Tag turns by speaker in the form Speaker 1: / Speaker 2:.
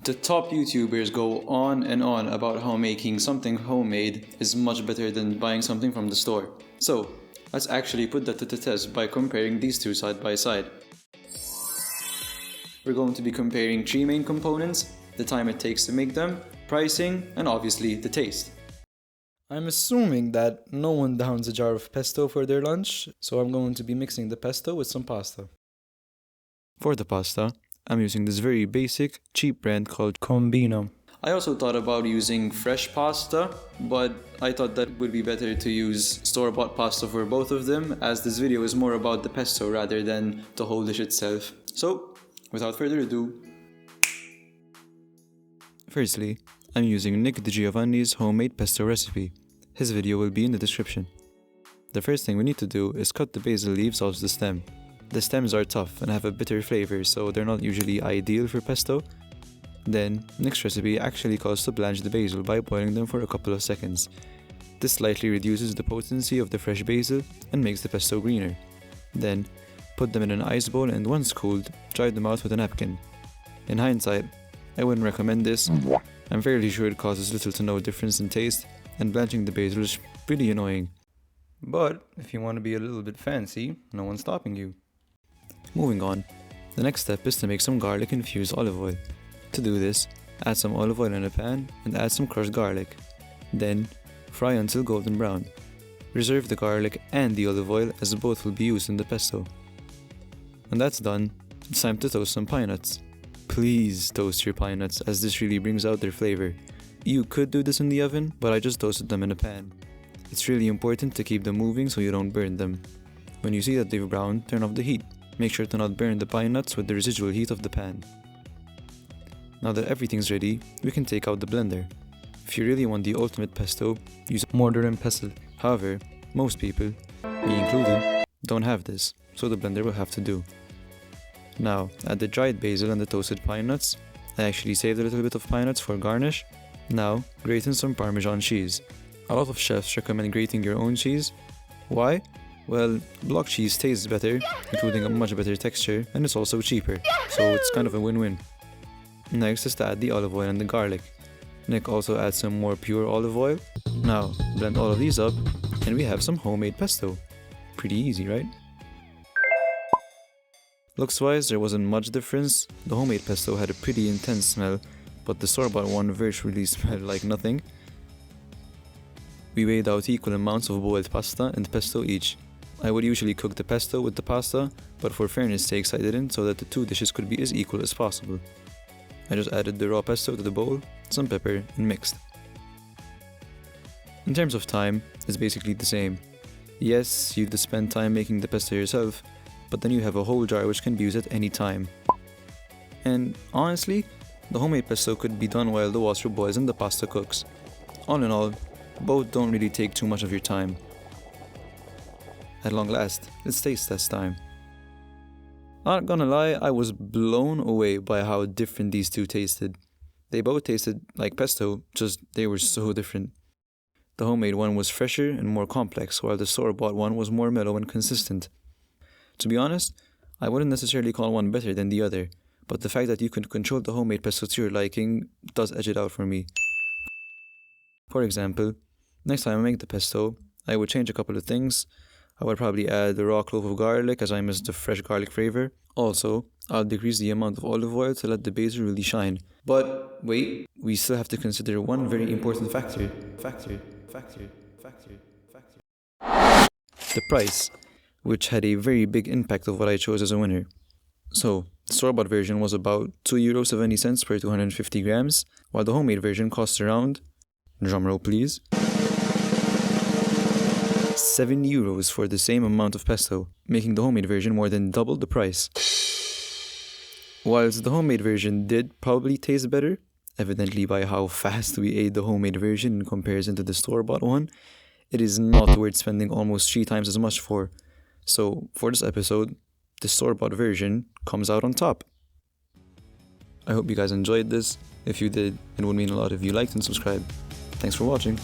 Speaker 1: The top YouTubers go on and on about how making something homemade is much better than buying something from the store. So, let's actually put that to the test by comparing these two side by side. We're going to be comparing three main components: the time it takes to make them, pricing, and obviously the taste. I'm assuming that no one downs a jar of pesto for their lunch, so I'm going to be mixing the pesto with some pasta. For the pasta, I'm using this very basic, cheap brand called Combino. I also thought about using fresh pasta, but I thought that it would be better to use store-bought pasta for both of them, as this video is more about the pesto rather than the whole dish itself. So, without further ado, firstly, I'm using Nick DiGiovanni's homemade pesto recipe. His video will be in the description. The first thing we need to do is cut the basil leaves off the stem. The stems are tough and have a bitter flavor, so they're not usually ideal for pesto. Then, Nick's recipe actually calls to blanch the basil by boiling them for a couple of seconds. This slightly reduces the potency of the fresh basil and makes the pesto greener. Then, put them in an ice bowl and once cooled, dry them out with a napkin. In hindsight, I wouldn't recommend this. I'm fairly sure it causes little to no difference in taste, and blanching the basil is pretty annoying. But if you want to be a little bit fancy, no one's stopping you. Moving on, the next step is to make some garlic-infused olive oil. To do this, add some olive oil in a pan and add some crushed garlic. Then, fry until golden brown. Reserve the garlic and the olive oil as both will be used in the pesto. When that's done, it's time to toast some pine nuts. Please toast your pine nuts, as this really brings out their flavor. You could do this in the oven, but I just toasted them in a pan. It's really important to keep them moving so you don't burn them. When you see that they've browned, turn off the heat. Make sure to not burn the pine nuts with the residual heat of the pan. Now that everything's ready, we can take out the blender. If you really want the ultimate pesto, use a mortar and pestle. However, most people, me included, don't have this, so the blender will have to do. Now, add the dried basil and the toasted pine nuts. I actually saved a little bit of pine nuts for garnish. Now, grate in some Parmesan cheese. A lot of chefs recommend grating your own cheese. Why? Well, block cheese tastes better, including a much better texture, and it's also cheaper, so it's kind of a win-win. Next is to add the olive oil and the garlic. Nick also adds some more pure olive oil. Now, blend all of these up, and we have some homemade pesto. Pretty easy, right? Looks-wise, there wasn't much difference. The homemade pesto had a pretty intense smell, but the store-bought one virtually smelled like nothing. We weighed out equal amounts of boiled pasta and pesto each. I would usually cook the pesto with the pasta, but for fairness sakes I didn't, so that the two dishes could be as equal as possible. I just added the raw pesto to the bowl, some pepper, and mixed. In terms of time, it's basically the same. Yes, you have to spend time making the pesto yourself, but then you have a whole jar which can be used at any time. And honestly, the homemade pesto could be done while the water boils and the pasta cooks. All in all, both don't really take too much of your time. At long last, it's taste test time. Not gonna lie, I was blown away by how different these two tasted. They both tasted like pesto, just they were so different. The homemade one was fresher and more complex, while the store-bought one was more mellow and consistent. To be honest, I wouldn't necessarily call one better than the other, but the fact that you can control the homemade pesto to your liking does edge it out for me. For example, next time I make the pesto, I would change a couple of things. I would probably add the raw clove of garlic, as I miss the fresh garlic flavor. Also, I'll decrease the amount of olive oil to let the basil really shine. But wait, we still have to consider one very important factor. The price, which had a very big impact of what I chose as a winner. So, the store-bought version was about €2.70 per 250 grams, while the homemade version costs around, drumroll please, €7 for the same amount of pesto, making the homemade version more than double the price. Whilst the homemade version did probably taste better, evidently by how fast we ate the homemade version in comparison to the store-bought one, it is not worth spending almost 3 times as much for. So, for this episode, the store-bought version comes out on top. I hope you guys enjoyed this. If you did, it would mean a lot if you liked and subscribed. Thanks for watching.